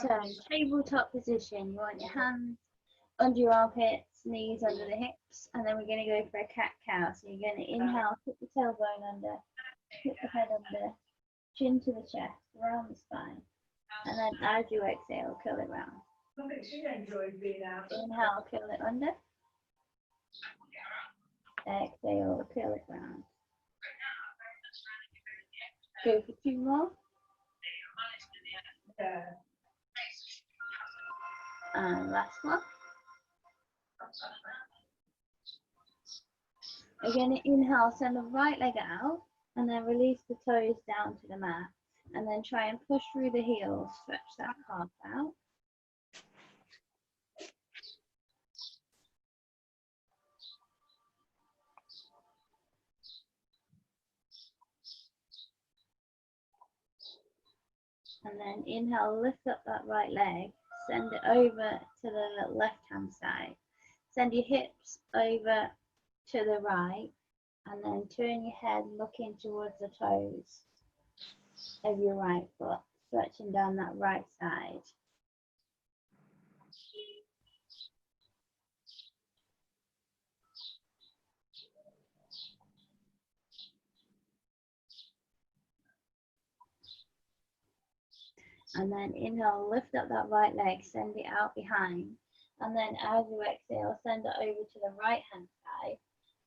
So tabletop position, you want your hands under your armpits, knees under the hips, and then we're going to go for a cat-cow. So you're going to inhale, put the tailbone under, put the head under, chin to the chest, around the spine, and then as you exhale, curl it round. Inhale, curl it under. Exhale, curl it round. Go for 2 more. And last one. Again, inhale, send the right leg out, and then release the toes down to the mat. And then try and push through the heels, stretch that calf out. And then inhale, lift up that right leg, send it over to the left-hand side. Send your hips over to the right, and then turn your head looking towards the toes of your right foot, stretching down that right side. And then inhale, lift up that right leg, send it out behind. And then as you exhale, send it over to the right hand side.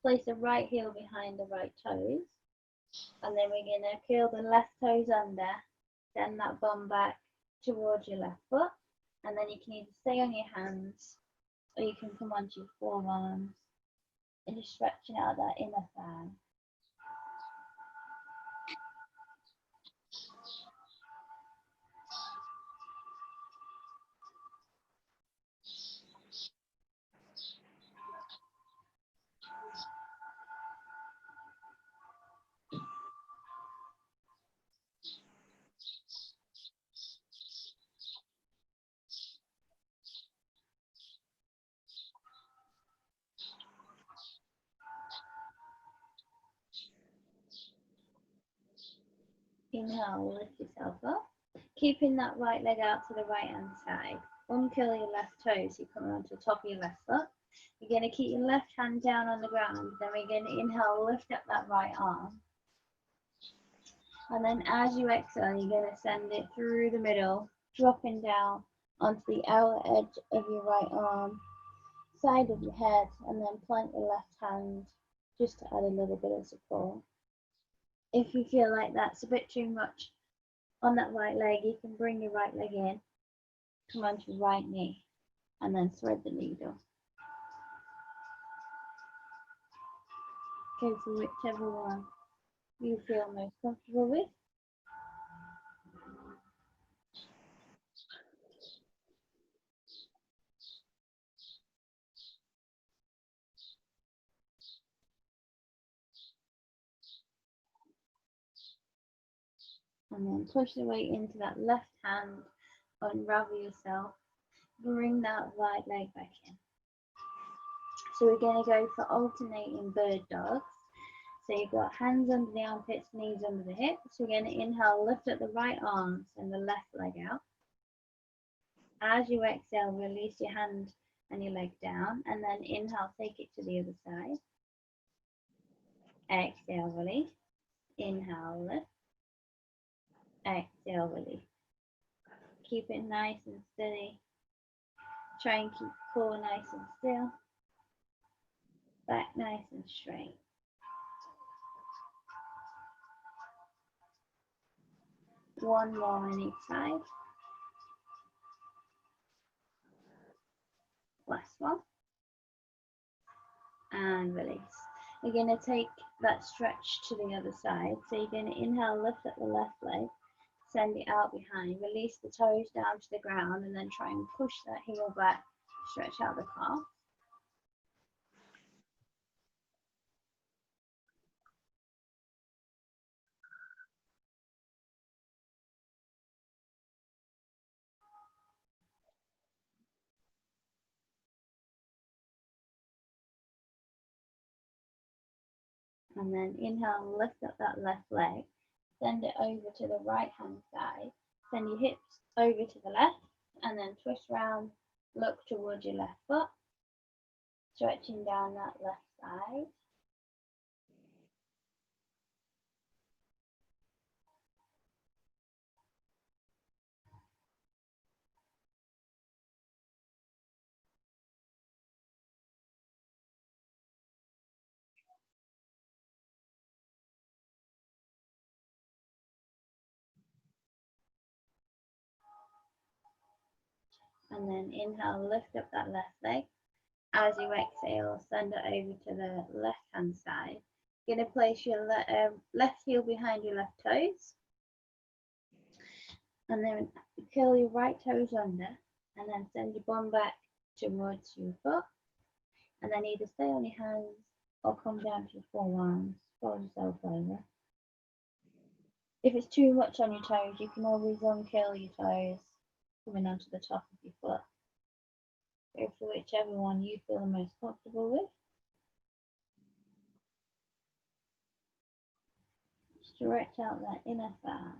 Place the right heel behind the right toes. And then we're going to curl the left toes under. Send that bum back towards your left foot. And then you can either stay on your hands or you can come onto your forearms and just stretching out that inner thigh. Inhale, lift yourself up. Keeping that right leg out to the right hand side. Uncurl your left toes, so you come onto the top of your left foot. You're going to keep your left hand down on the ground. Then we're going to inhale, lift up that right arm. And then as you exhale, you're going to send it through the middle, dropping down onto the outer edge of your right arm, side of your head, and then plant your left hand just to add a little bit of support. If you feel like that's a bit too much on that right leg, you can bring your right leg in, come onto your right knee, and then thread the needle. Go for whichever one you feel most comfortable with. And then push the weight into that left hand, unravel yourself, bring that right leg back in. So we're going to go for alternating bird dogs. So you've got hands under the armpits, knees under the hips. We're going to inhale, lift up the right arm, send the left leg out. As you exhale, release your hand and your leg down, and then inhale, take it to the other side. Exhale, release. Inhale, lift. Exhale, release. Keep it nice and steady. Try and keep core nice and still. Back nice and straight. One more on each side. Last one. And release. You're going to take that stretch to the other side. So you're going to inhale, lift up the left leg, send it out behind, release the toes down to the ground, and then try and push that heel back, stretch out the calf. And then inhale, lift up that left leg, send it over to the right hand side. Send your hips over to the left and then twist round, look towards your left foot, stretching down that left side. And then inhale, lift up that left leg. As you exhale, send it over to the left hand side. You're going to place your left heel behind your left toes. And then curl your right toes under. And then send your bum back towards your foot. And then either stay on your hands or come down to your forearms. Fold yourself over. If it's too much on your toes, you can always uncurl your toes, coming onto the top of your foot. Go for whichever one you feel the most comfortable with. Stretch out that inner thigh.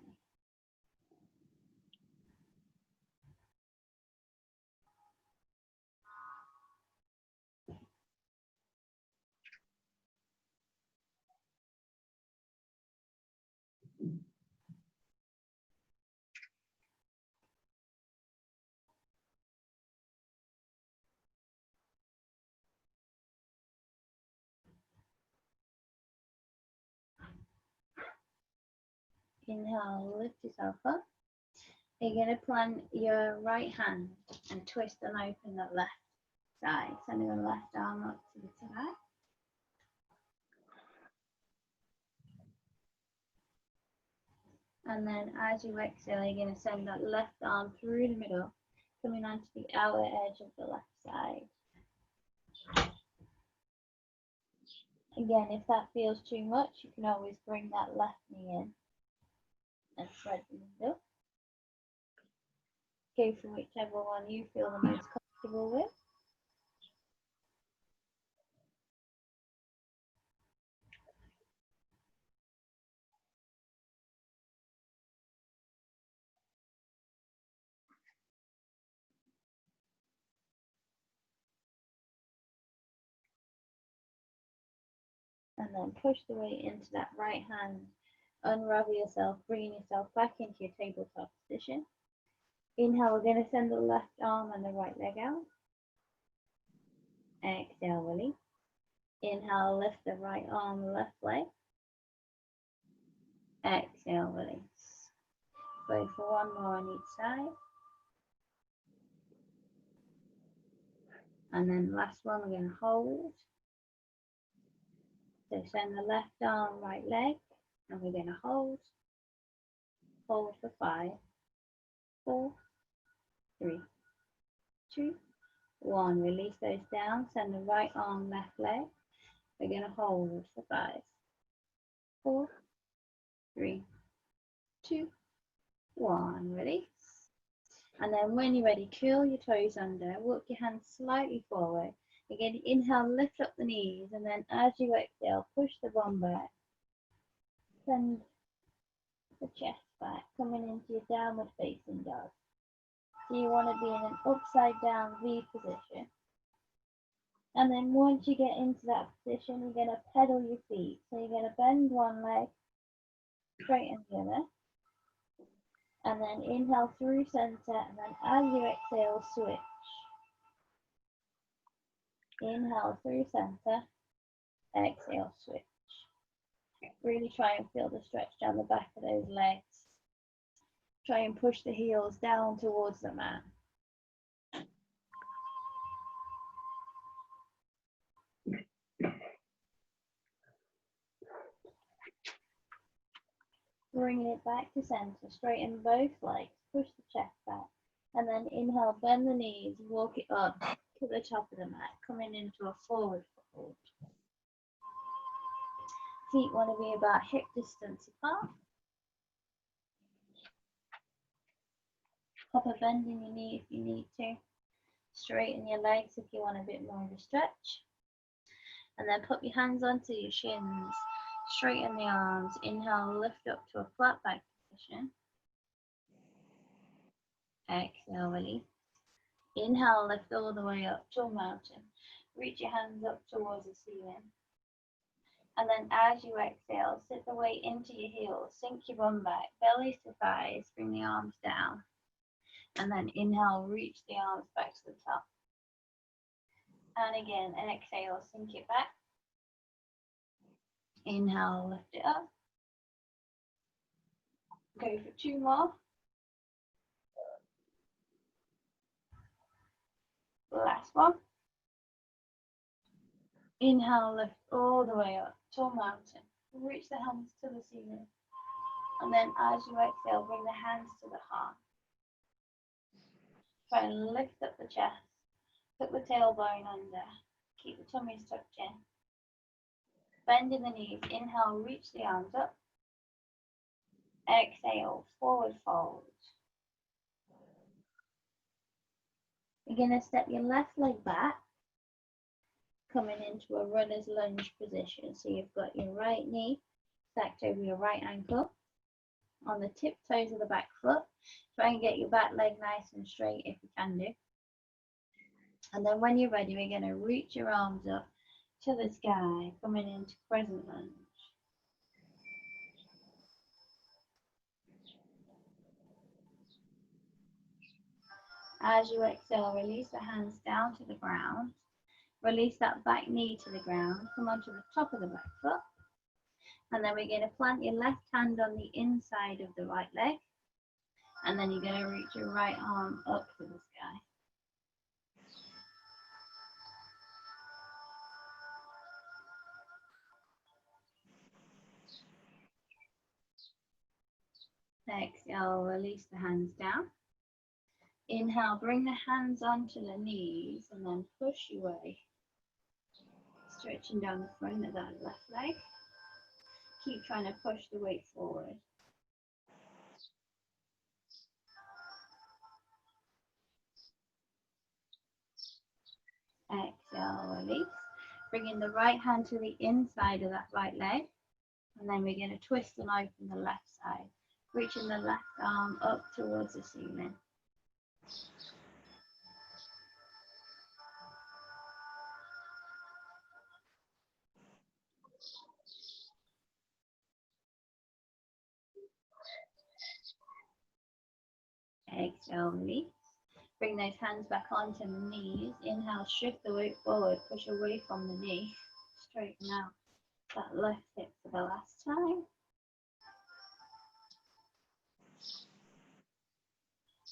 Inhale, lift yourself up. You're going to plant your right hand and twist and open the left side, sending the left arm up to the side. And then as you exhale, you're going to send that left arm through the middle, coming onto the outer edge of the left side. Again, if that feels too much, you can always bring that left knee in and thread the middle. Go for whichever one you feel the most comfortable with. And then push the weight into that right hand. Unravel yourself, bringing yourself back into your tabletop position. Inhale, we're going to send the left arm and the right leg out. Exhale, release. Inhale, lift the right arm, left leg. Exhale, release. Go for one more on each side. And then last one, we're going to hold. So send the left arm, right leg, and we're going to hold. Hold for 5, 4, 3, 2, 1. Release those down. Send the right arm, left leg. We're going to hold for 5, 4, 3, 2, 1. Release. And then when you're ready, curl your toes under. Walk your hands slightly forward. Again, inhale, lift up the knees. And then as you exhale, push the bum back. Send the chest back, coming into your downward facing dog. So you want to be in an upside down V position. And then once you get into that position, you're going to pedal your feet. So you're going to bend one leg, straighten the other. And then inhale through center, and then as you exhale, switch. Inhale through center, exhale, switch. Really try and feel the stretch down the back of those legs. Try and push the heels down towards the mat. Bringing it back to center, straighten both legs, push the chest back, and then inhale, bend the knees, walk it up to the top of the mat, coming into a forward fold. Feet want to be about hip distance apart. Pop a bend in your knee if you need to. Straighten your legs if you want a bit more of a stretch. And then put your hands onto your shins. Straighten the arms. Inhale, lift up to a flat back position. Exhale, release. Inhale, lift all the way up to a mountain. Reach your hands up towards the ceiling. And then as you exhale, sit the weight into your heels, sink your bum back, belly to thighs, bring the arms down. And then inhale, reach the arms back to the top. And again, exhale, sink it back. Inhale, lift it up. Go for 2 more. Last one. Inhale, lift all the way up to a mountain. Reach the hands to the ceiling. And then as you exhale, bring the hands to the heart. Try and lift up the chest. Tuck the tailbone under. Keep the tummies tucked in. Bend in the knees. Inhale, reach the arms up. Exhale, forward fold. You're going to step your left leg back, coming into a runner's lunge position. So you've got your right knee stacked over your right ankle. On the tiptoes of the back foot. Try and get your back leg nice and straight if you can do. And then when you're ready, we're going to reach your arms up to the sky, coming into crescent lunge. As you exhale, release the hands down to the ground. Release that back knee to the ground. Come onto the top of the back foot. And then we're going to plant your left hand on the inside of the right leg. And then you're going to reach your right arm up to the sky. Exhale, release the hands down. Inhale, bring the hands onto the knees and then push your way. Stretching down the front of that left leg. Keep trying to push the weight forward. Exhale, release. Bringing the right hand to the inside of that right leg. And then we're going to twist and open the left side. Reaching the left arm up towards the ceiling. Exhale, release. Bring those hands back onto the knees. Inhale, shift the weight forward. Push away from the knee. Straighten out that left hip for the last time.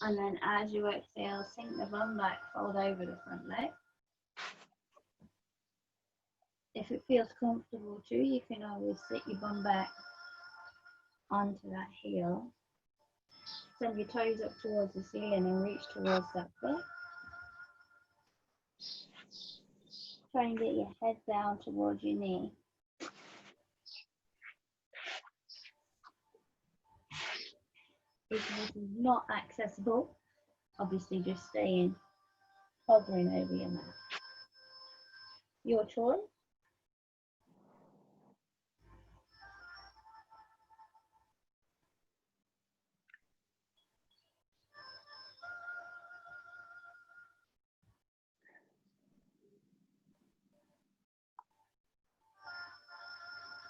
And then as you exhale, sink the bum back, fold over the front leg. If it feels comfortable too, you can always sit your bum back onto that heel. Send your toes up towards the ceiling and reach towards that foot. Try and get your head down towards your knee. If this is not accessible, obviously just stay hovering over your mat. Your choice.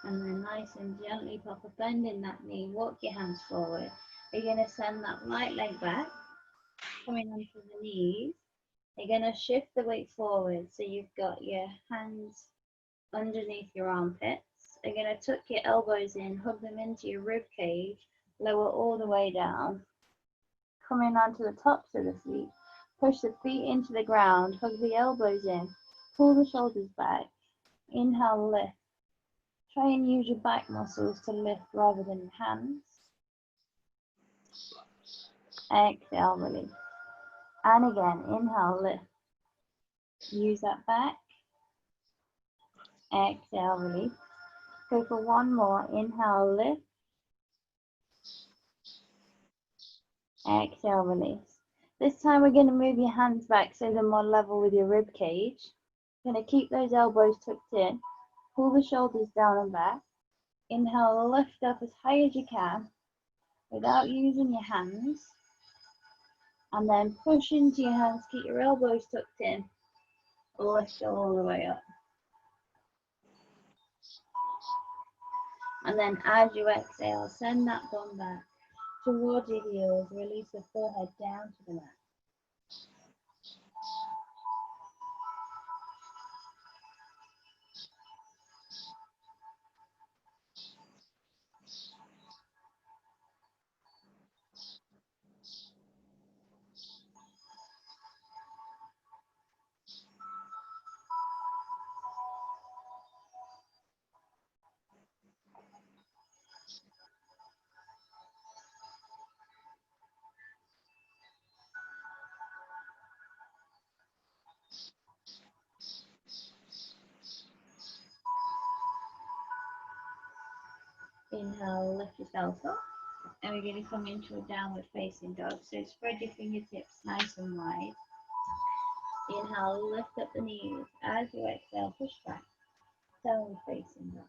And then nice and gently pop a bend in that knee. Walk your hands forward. You're going to send that right leg back, coming onto the knees. You're going to shift the weight forward. So you've got your hands underneath your armpits. You're going to tuck your elbows in, hug them into your rib cage, lower all the way down. Coming onto the tops of the feet. Push the feet into the ground, hug the elbows in, pull the shoulders back. Inhale, lift. Try and use your back muscles to lift rather than your hands. Exhale, release. And again, inhale, lift. Use that back. Exhale, release. Go for one more. Inhale, lift. Exhale, release. This time we're going to move your hands back so they're more level with your rib cage. Going to keep those elbows tucked in. Pull the shoulders down and back. Inhale, lift up as high as you can without using your hands. And then push into your hands, keep your elbows tucked in, lift all the way up. And then as you exhale, send that bum back towards your heels, release the forehead down to the mat. Inhale, lift yourself up. And we're going to come into a downward facing dog. So spread your fingertips nice and wide. Inhale, lift up the knees. As you exhale, push back. Downward facing dog.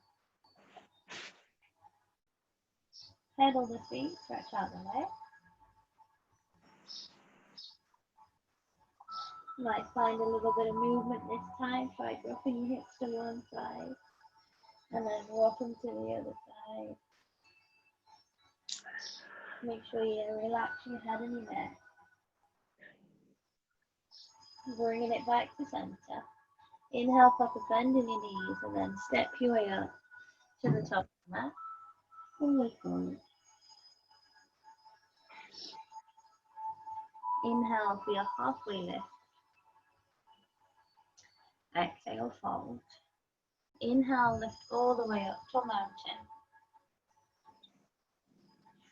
Pedal the feet, stretch out the legs. Might find a little bit of movement this time. Try dropping your hips to one side. And then rock them to the other side. Make sure you relax your head and your neck. Bringing it back to center. Inhale, pop a bend in your knees and then step your way up to the top of the mat. And look forward. Inhale for your halfway lift. Exhale, fold. Inhale, lift all the way up to a mountain.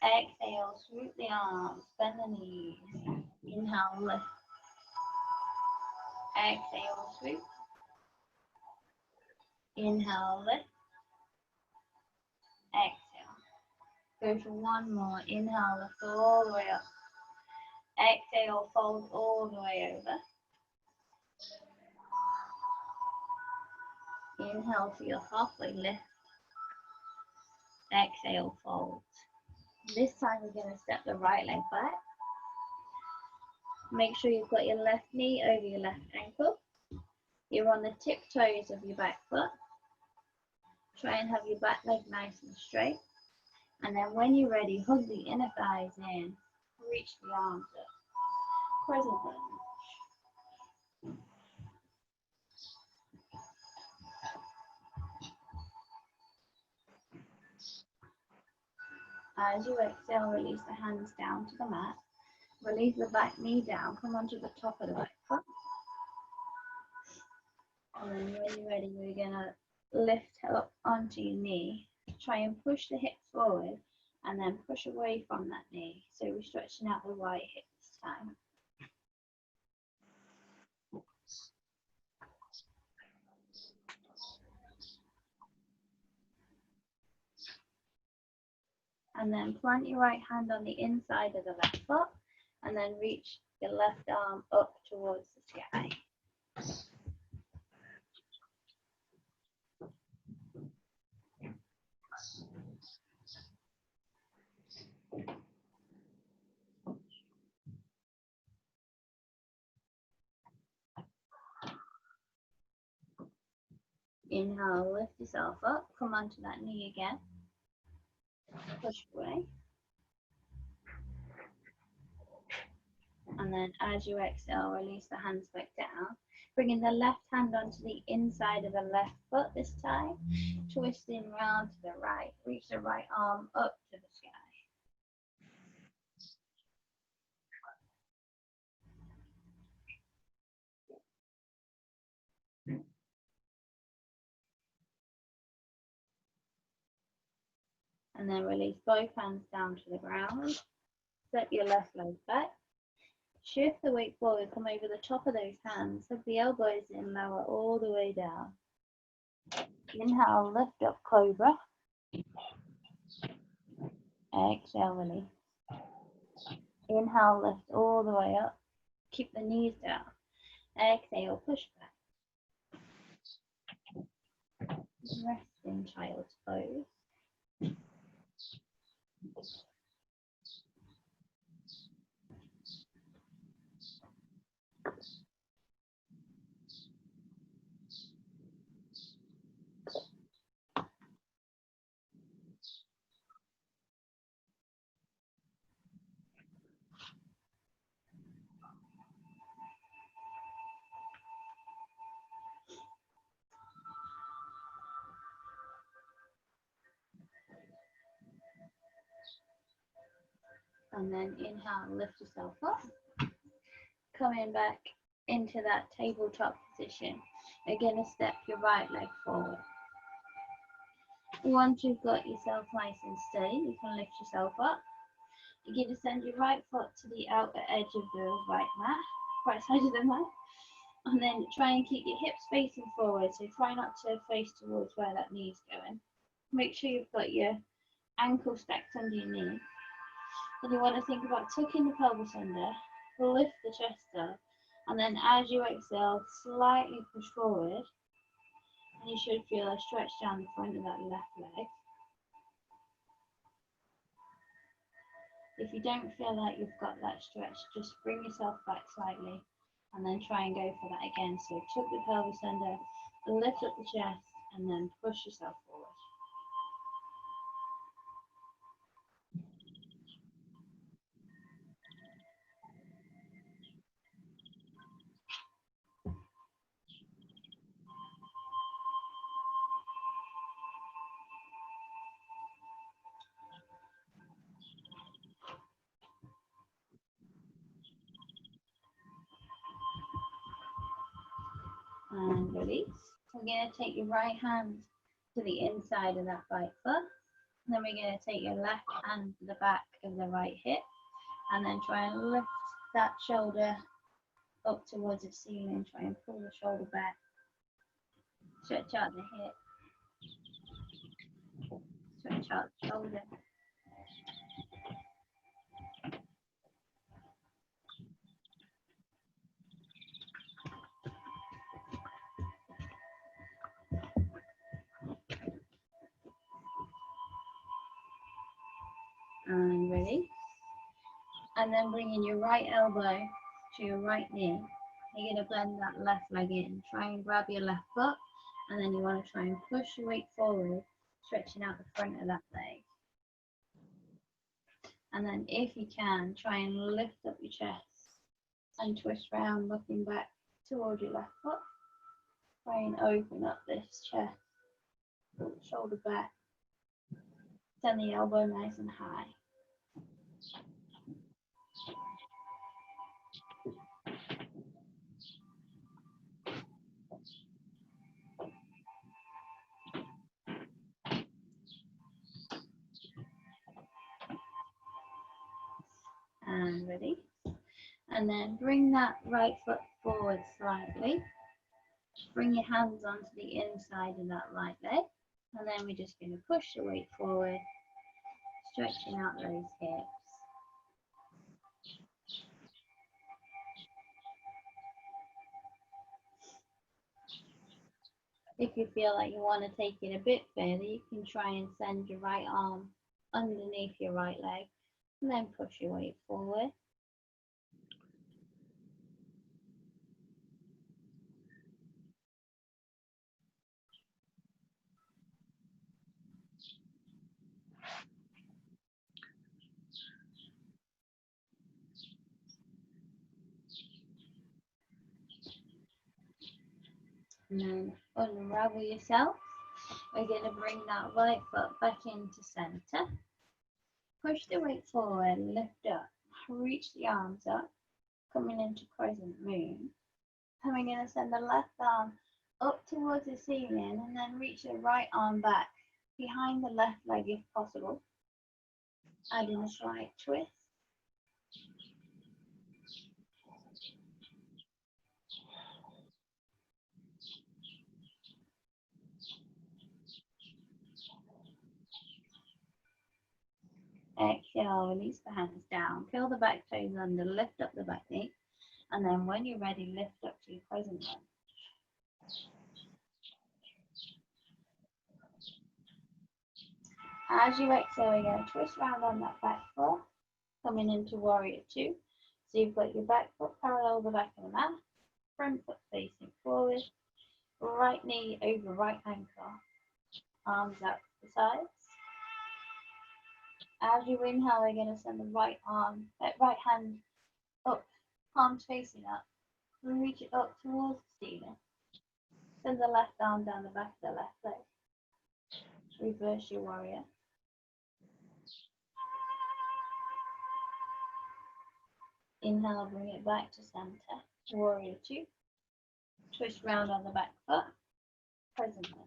Exhale, swoop the arms, bend the knees. Inhale, lift. Exhale, swoop. Inhale, lift. Exhale. Go for one more. Inhale, lift all the way up. Exhale, fold all the way over. Inhale for your halfway lift. Exhale, fold. This time we're going to step the right leg back. Make sure you've got your left knee over your left ankle. You're on the tiptoes of your back foot. Try and have your back leg nice and straight. And then when you're ready, hug the inner thighs in. Reach the arms up. Crescent lunge. As you exhale, release the hands down to the mat. Release the back knee down. Come onto the top of the back foot. And then when you're ready, we're going to lift up onto your knee. Try and push the hips forward and then push away from that knee. So we're stretching out the right hip this time. And then plant your right hand on the inside of the left foot and then reach your left arm up towards the sky. Inhale, lift yourself up, come onto that knee again. Push away. And then as you exhale, release the hands back down. Bringing the left hand onto the inside of the left foot this time. Twisting round to the right. Reach the right arm up to the sky. And then release both hands down to the ground. Step your left leg back. Shift the weight forward, come over the top of those hands. Hug the elbows in, lower all the way down. Inhale, lift up, cobra. Exhale, release. Inhale, lift all the way up. Keep the knees down. Exhale, push back. Rest in child's pose. And then inhale, lift yourself up. Coming back into that tabletop position. You're going to step your right leg forward. Once you've got yourself nice and steady, you can lift yourself up. You're going to send your right foot to the outer edge of the right side of the mat. And then try and keep your hips facing forward. So try not to face towards where that knee's going. Make sure you've got your ankle stacked under your knee. And you want to think about tucking the pelvis under, lift the chest up, and then as you exhale, slightly push forward. And you should feel a stretch down the front of that left leg. If you don't feel like you've got that stretch, just bring yourself back slightly and then try and go for that again. So tuck the pelvis under, lift up the chest, and then push yourself forward. And release. We're going to take your right hand to the inside of that right foot. And then we're going to take your left hand to the back of the right hip. And then try and lift that shoulder up towards the ceiling. Try and pull the shoulder back. Stretch out the hip. Stretch out the shoulder. And release. And then bring in your right elbow to your right knee. You're going to blend that left leg in. Try and grab your left foot, and then you want to try and push your weight forward, stretching out the front of that leg. And then if you can, try and lift up your chest and twist round, looking back towards your left foot. Try and open up this chest, pull the shoulder back, send the elbow nice and high. And ready. And then bring that right foot forward slightly. Bring your hands onto the inside of that right leg. And then we're just going to push the weight forward, stretching out those hips. If you feel like you want to take it a bit further, you can try and send your right arm underneath your right leg and then push your weight forward. And then unravel yourself. We're going to bring that right foot back into center. Push the weight forward, lift up, reach the arms up, coming into crescent moon. And we're going to send the left arm up towards the ceiling and then reach the right arm back behind the left leg if possible. Adding a slight twist. Exhale, release the hands down, peel the back toes under, lift up the back knee, and then when you're ready, lift up to your crescent moon. As you exhale, you're going to twist round on that back foot, coming into warrior two. So you've got your back foot parallel the back of the mat, front foot facing forward, right knee over right ankle, arms out to the sides. As you inhale, we're going to send the right hand up, palms facing up, and reach it up towards the ceiling. Send the left arm down the back of the left leg. Reverse your warrior. Inhale, bring it back to center. Warrior two. Twist round on the back foot. Presently.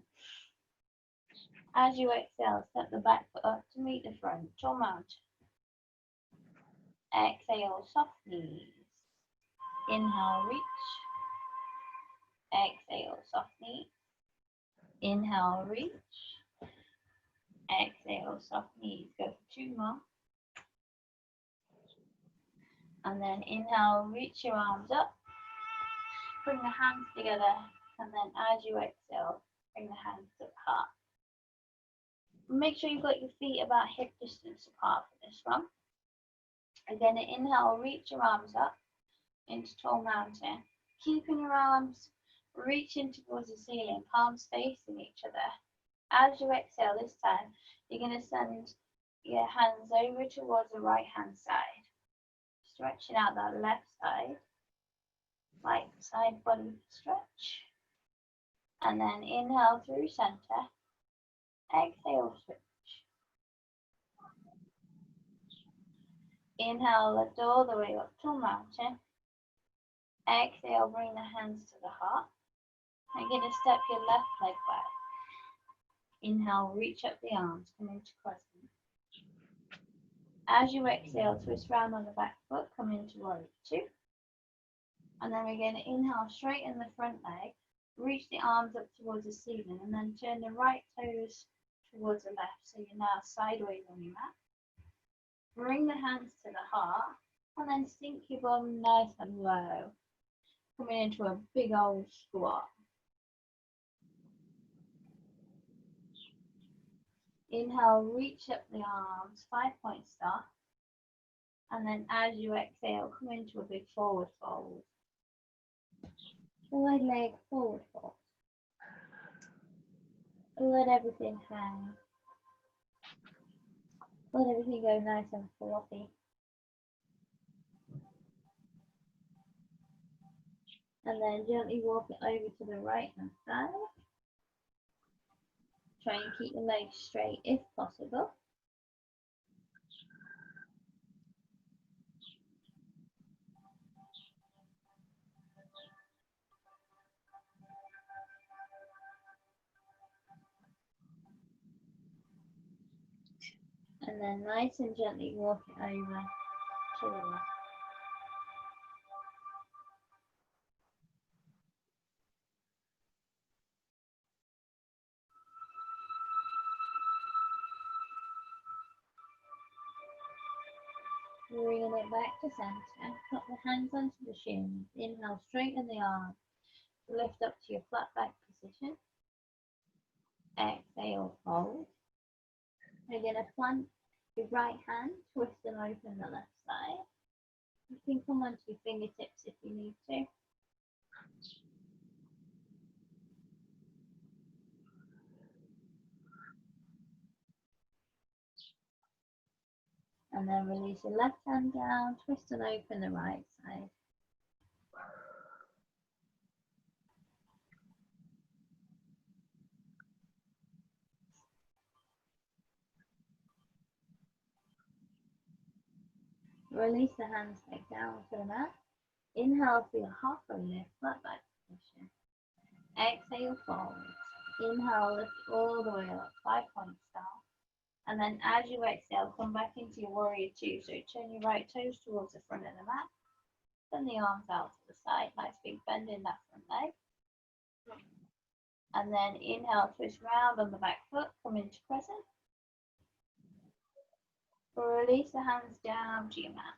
As you exhale, step the back foot up to meet the front. Tall mountain. Exhale, soft knees. Inhale, reach. Exhale, soft knees. Inhale, reach. Exhale, soft knees. Go for two more. And then inhale, reach your arms up. Bring the hands together. And then as you exhale, bring the hands up high. Make sure you've got your feet about hip distance apart for this one. Again, inhale, reach your arms up into tall mountain. Keeping your arms reaching towards the ceiling, palms facing each other. As you exhale this time, you're going to send your hands over towards the right hand side. Stretching out that left side. Right side body stretch. And then inhale through center. Exhale, switch. Inhale, lift all the way up to mountain. Exhale, bring the hands to the heart. I'm going to step your left leg back. Inhale, reach up the arms, come into crescent. As you exhale, twist round on the back foot, come into warrior two. And then we're going to inhale, straighten the front leg, reach the arms up towards the ceiling, and then turn the right toes towards the left. So you're now sideways on your mat. Bring the hands to the heart, and then sink your bum nice and low. Coming into a big old squat. Inhale, reach up the arms, 5-point start. And then as you exhale, come into a big forward fold. Right leg forward fold. Let everything hang. Let everything go nice and fluffy. And then gently walk it over to the right hand side. Try and keep your legs straight if possible. And then nice and gently walk it over to the left. Bringing it back to center. Put the hands onto the shins. Inhale, straighten the arms. Lift up to your flat back position. Exhale, fold. You're going to plant your right hand, twist and open the left side. You can come onto your fingertips if you need to. And then release your left hand down, twist and open the right side. Release the hands back down to the mat. Inhale for your halfway lift, flat back position. Exhale, fold. Inhale, lift all the way up, 5-point start. And then as you exhale, come back into your warrior two. So turn your right toes towards the front of the mat. Send the arms out to the side. Nice big bend in that front leg. And then inhale, twist round on the back foot, come into crescent. Release the hands down to your mat.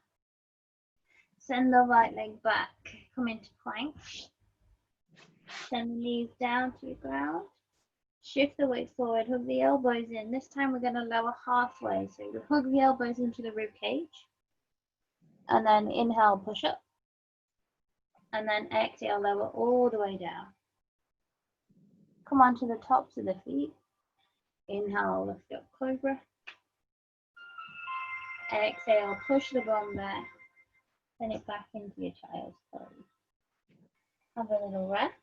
Send the right leg back, come into plank. Send the knees down to the ground. Shift the weight forward, hug the elbows in. This time we're going to lower halfway. So you hug the elbows into the rib cage. And then inhale, push up. And then exhale, lower all the way down. Come onto the tops of the feet. Inhale, lift up cobra. Exhale, push the bum back. Send it back into your child's pose. Have a little rest.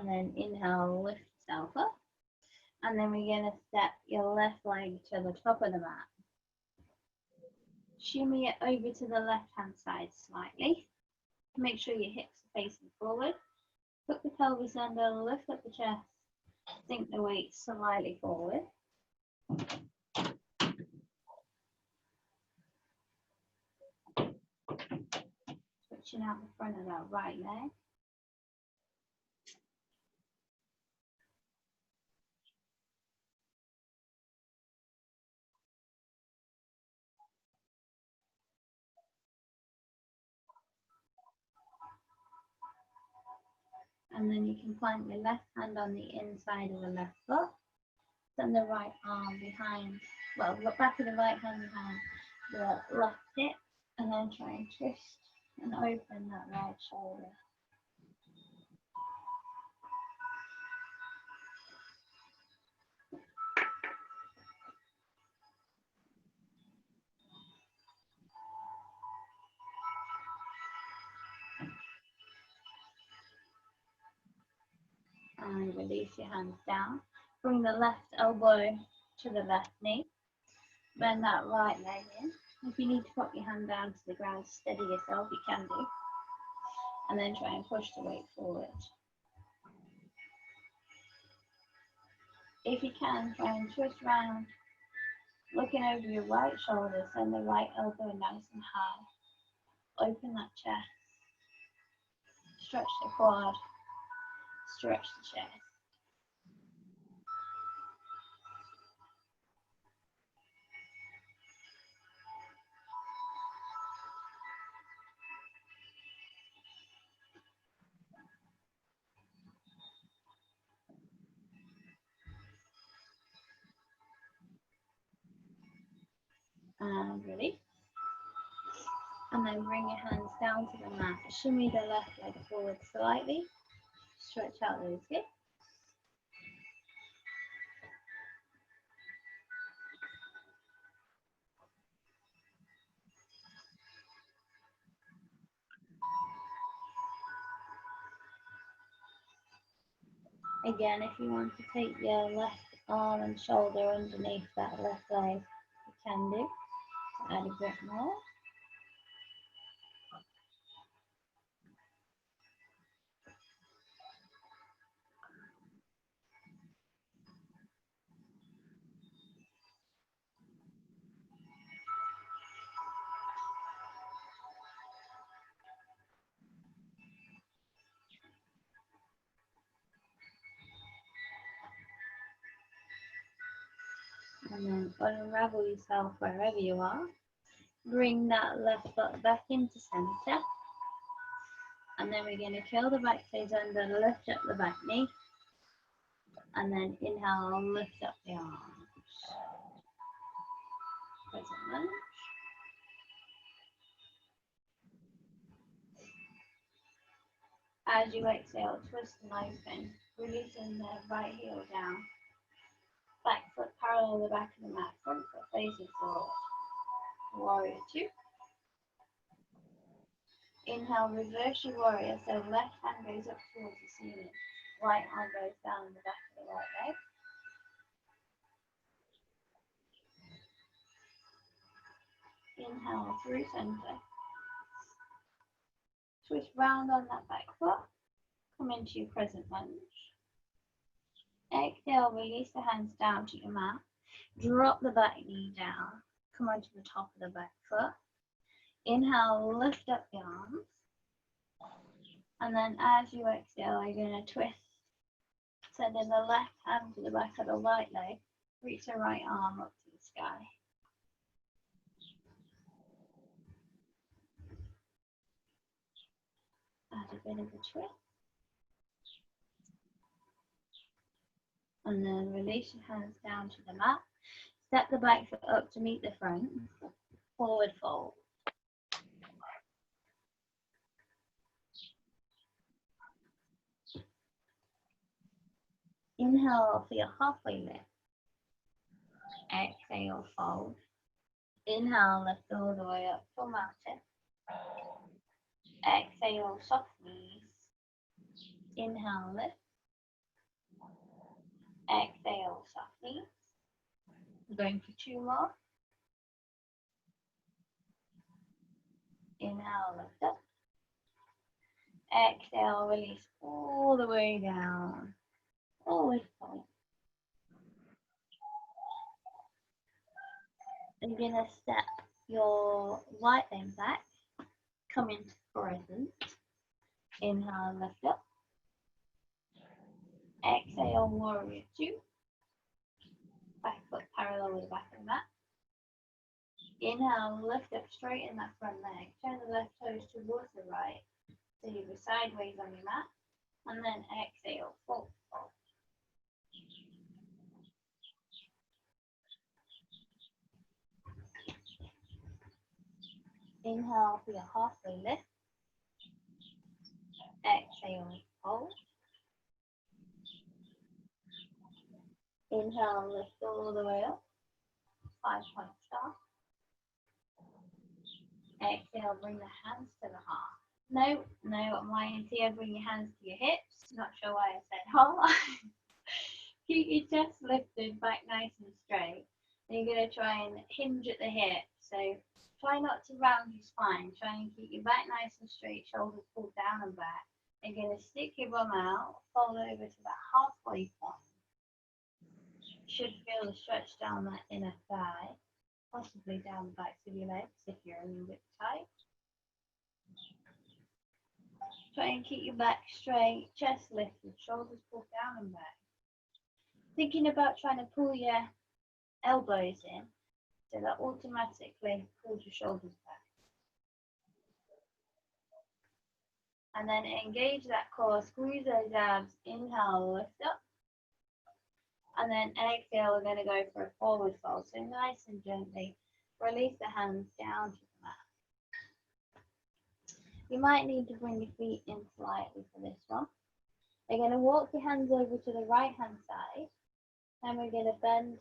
And then inhale, lift yourself up. And then we're going to step your left leg to the top of the mat. Shimmy it over to the left hand side slightly. Make sure your hips are facing forward. Put the pelvis under, lift up the chest. Sink the weight slightly forward. Switching out the front of that right leg. And then you can plant your left hand on the inside of the left foot. Then the right arm behind, well, the back of the right hand behind the left hip. And then try and twist and open that right shoulder. And release your hands down. Bring the left elbow to the left knee. Bend that right leg in. If you need to put your hand down to the ground to steady yourself, you can do. And then try and push the weight forward. If you can, try and twist round, looking over your right shoulder, send the right elbow nice and high. Open that chest. Stretch the quad. Stretch the chest. And release. And then bring your hands down to the mat. Shimmy the left leg forward slightly. Stretch out those hips. Again, if you want to take your left arm and shoulder underneath that left leg, you can do. Add a bit more. And then unravel yourself wherever you are. Bring that left foot back into center. And then we're going to curl the back toes under, lift up the back knee. And then inhale, lift up the arms. Crescent lunge. As you exhale, twist and open, releasing the right heel down. Back foot parallel the back of the mat, front foot facing forward. Warrior two. Inhale, reverse your warrior, so left hand goes up towards the ceiling. Right arm goes down the back of the right leg. Inhale through center. Twist round on that back foot. Come into your crescent lunge. Exhale, release the hands down to your mat. Drop the back knee down. Come onto the top of the back foot. Inhale, lift up the arms. And then as you exhale, you're going to twist. Sending the left hand to the back of the right leg. Reach the right arm up to the sky. Add a bit of a twist. And then release your hands down to the mat. Step the back foot up to meet the front. Forward fold. Inhale for your halfway lift. Exhale, fold. Inhale, lift all the way up to mountain. Exhale, soft knees. Inhale, lift. Exhale softly. We're going for 2 more. Inhale, lift up. Exhale, release all the way down. Always point. You're going to step your right leg back. Come into crescent. Inhale, lift up. Exhale, warrior 2. Back foot parallel with the back of the mat. Inhale, lift up, straighten that front leg. Turn the left toes towards the right. So you go sideways on your mat. And then exhale, fold, fold. Inhale for your halfway lift. Exhale, fold. Inhale, lift all the way up. 5-point start. Exhale, bring the hands to the heart. No, I'm lying here. Bring your hands to your hips. Not sure why I said heart. Keep your chest lifted, back nice and straight. And you're going to try and hinge at the hips. So try not to round your spine. Try and keep your back nice and straight, shoulders pulled down and back. You're going to stick your bum out, fold over to the halfway point. You should feel the stretch down that inner thigh, possibly down the backs of your legs if you're a little bit tight. Try and keep your back straight, chest lifted, shoulders pulled down and back. Thinking about trying to pull your elbows in, so that automatically pulls your shoulders back. And then engage that core, squeeze those abs, inhale, lift up. And then exhale, we're going to go for a forward fold. So nice and gently release the hands down to the mat. You might need to bring your feet in slightly for this one. You're going to walk your hands over to the right hand side. And we're going to bend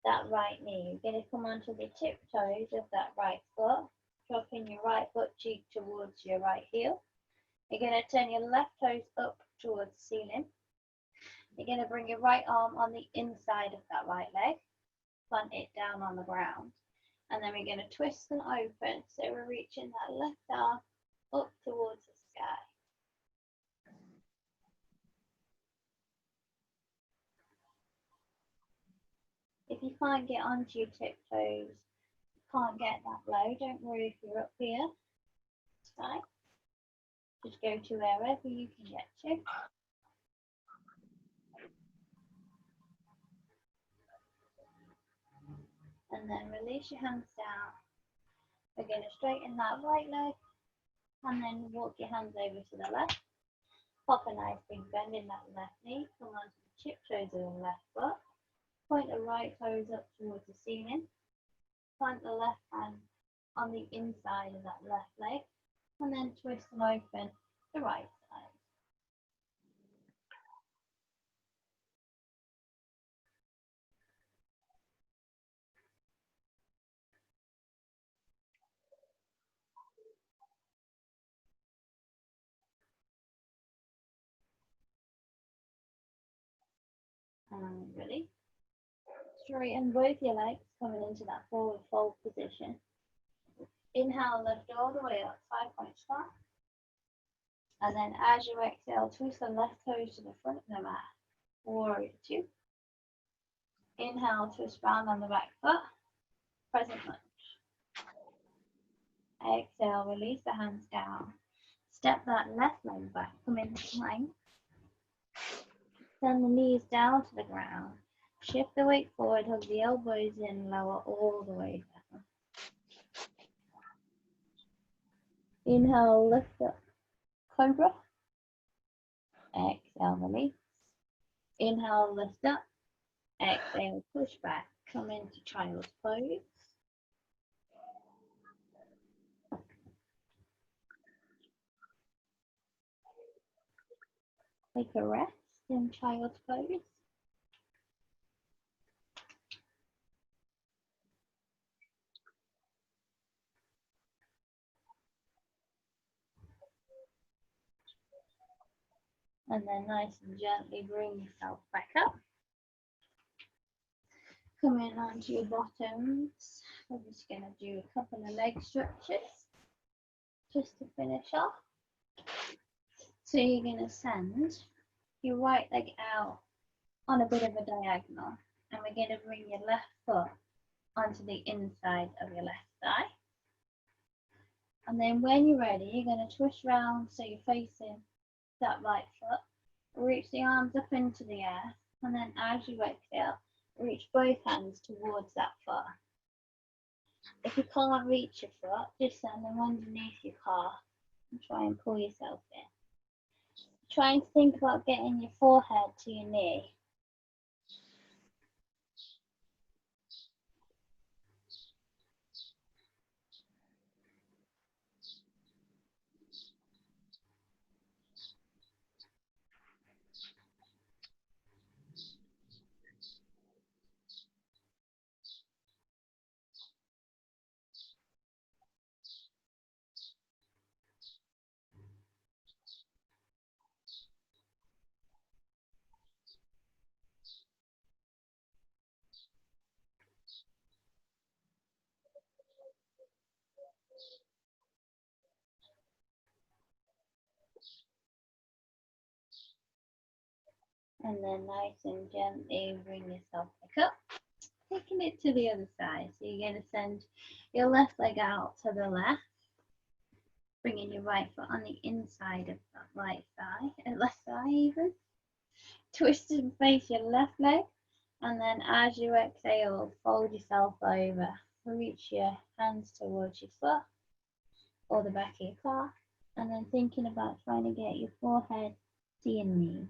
that right knee. You're going to come onto the tiptoes of that right foot, dropping your right butt cheek towards your right heel. You're going to turn your left toes up towards the ceiling. You're going to bring your right arm on the inside of that right leg, plant it down on the ground. And then we're going to twist and open, so we're reaching that left arm up towards the sky. If you can't get onto your tiptoes, can't get that low, don't worry if you're up here. It's fine. Just go to wherever you can get to. And then release your hands down. We're going to straighten that right leg and then walk your hands over to the left. Pop a nice big bend in that left knee. Come onto the tiptoes of the left foot. Point the right toes up towards the ceiling. Plant the left hand on the inside of that left leg. And then twist and open the right side. And ready? Straighten both your legs, coming into that forward fold position. Inhale, lift all the way up, 5-point start. And then as you exhale, twist the left toes to the front of the mat. Warrior 2. Inhale, twist round on the back foot. Crescent lunge. Exhale, release the hands down. Step that left leg back, come into plank. Send the knees down to the ground. Shift the weight forward, hug the elbows in, lower all the way down. Inhale, lift up, cobra. Exhale, release. Inhale, lift up. Exhale, push back. Come into child's pose. Take a rest in child's pose. And then nice and gently bring yourself back up. Coming onto your bottoms, we're just going to do a couple of leg stretches just to finish off. So you're going to send your right leg out on a bit of a diagonal, and we're going to bring your left foot onto the inside of your left thigh. And then when you're ready, you're going to twist round so you're facing that right foot. Reach the arms up into the air, and then as you exhale, reach both hands towards that foot. If you can't reach your foot, just send them underneath your calf and try and pull yourself in. Try and think about getting your forehead to your knee. And then nice and gently bring yourself back up, taking it to the other side. So you're going to send your left leg out to the left, bringing your right foot on the inside of that right thigh, left thigh even. Twist and face your left leg, and then as you exhale, fold yourself over. Reach your hands towards your foot or the back of your calf, and then thinking about trying to get your forehead to your knee.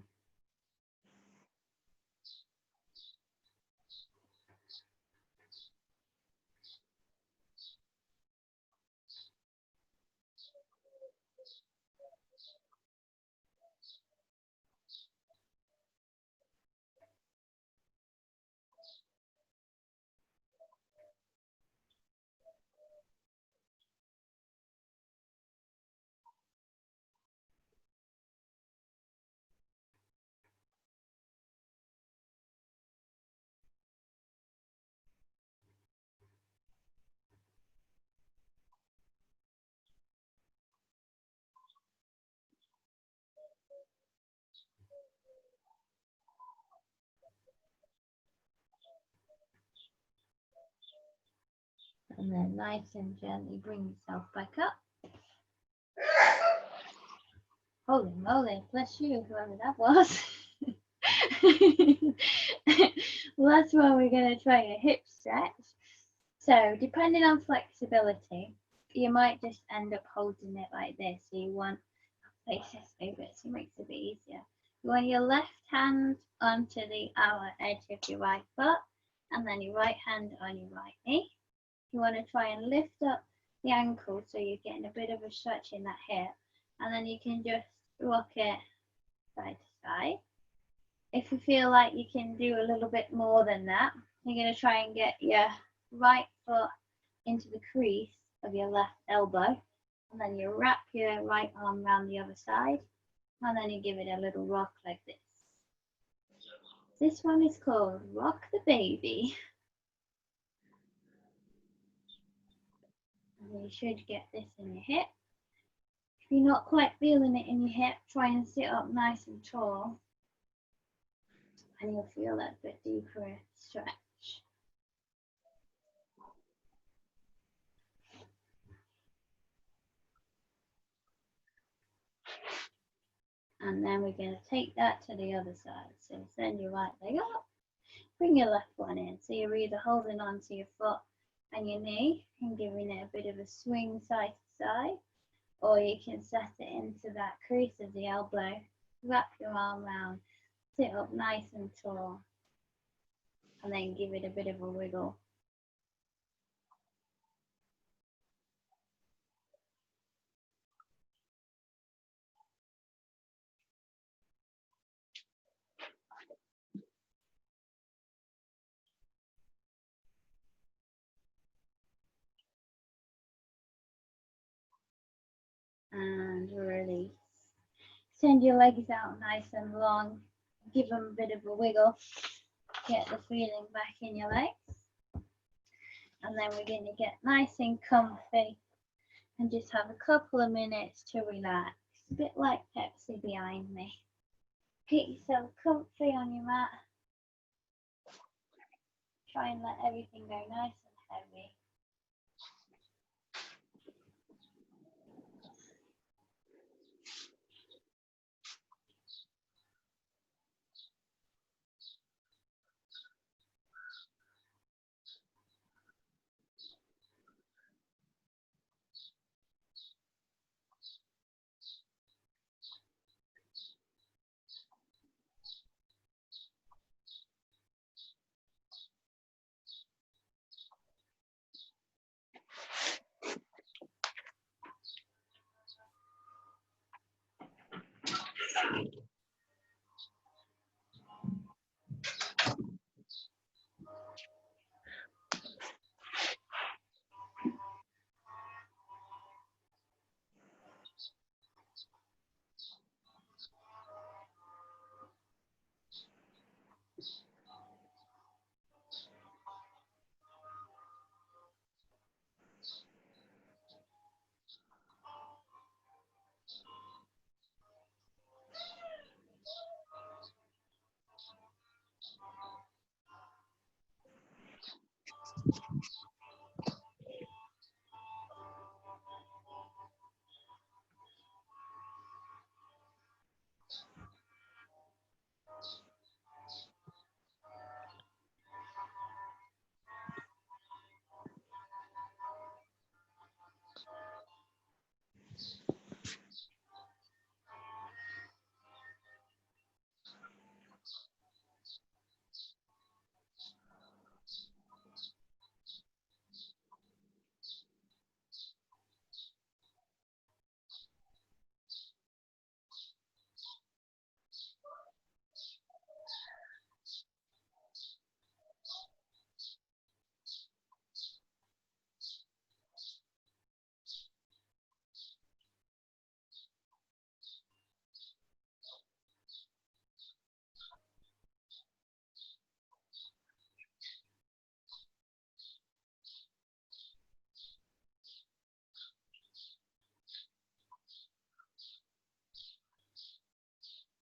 And then nice and gently bring yourself back up. Holy moly, bless you, whoever that was. Last one, we're going to try a hip stretch. So depending on flexibility, you might just end up holding it like this. So you want, I'll place this over so it makes it a bit easier. You want your left hand onto the outer edge of your right foot, and then your right hand on your right knee. You want to try and lift up the ankle so you're getting a bit of a stretch in that hip, and then you can just rock it side to side. If you feel like you can do a little bit more than that, you're going to try and get your right foot into the crease of your left elbow, and then you wrap your right arm around the other side, and then you give it a little rock like this. This one is called Rock the Baby. And you should get this in your hip. If you're not quite feeling it in your hip, try and sit up nice and tall, and you'll feel that bit deeper stretch. And then we're going to take that to the other side. So send your right leg up, bring your left one in. So you're either holding onto your foot and your knee and giving it a bit of a swing side to side, or you can set it into that crease of the elbow, wrap your arm around, sit up nice and tall, and then give it a bit of a wiggle. And release. Send your legs out nice and long. Give them a bit of a wiggle. Get the feeling back in your legs. And then we're going to get nice and comfy and just have a couple of minutes to relax. A bit like Pepsi behind me. Get yourself comfy on your mat. Try and let everything go nice and heavy.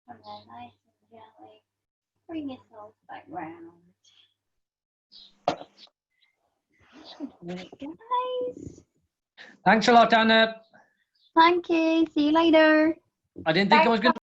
And then nice and gently bring yourself back round. Good work, guys. Thanks a lot, Anna. Thank you. See you later. I didn't think I was going to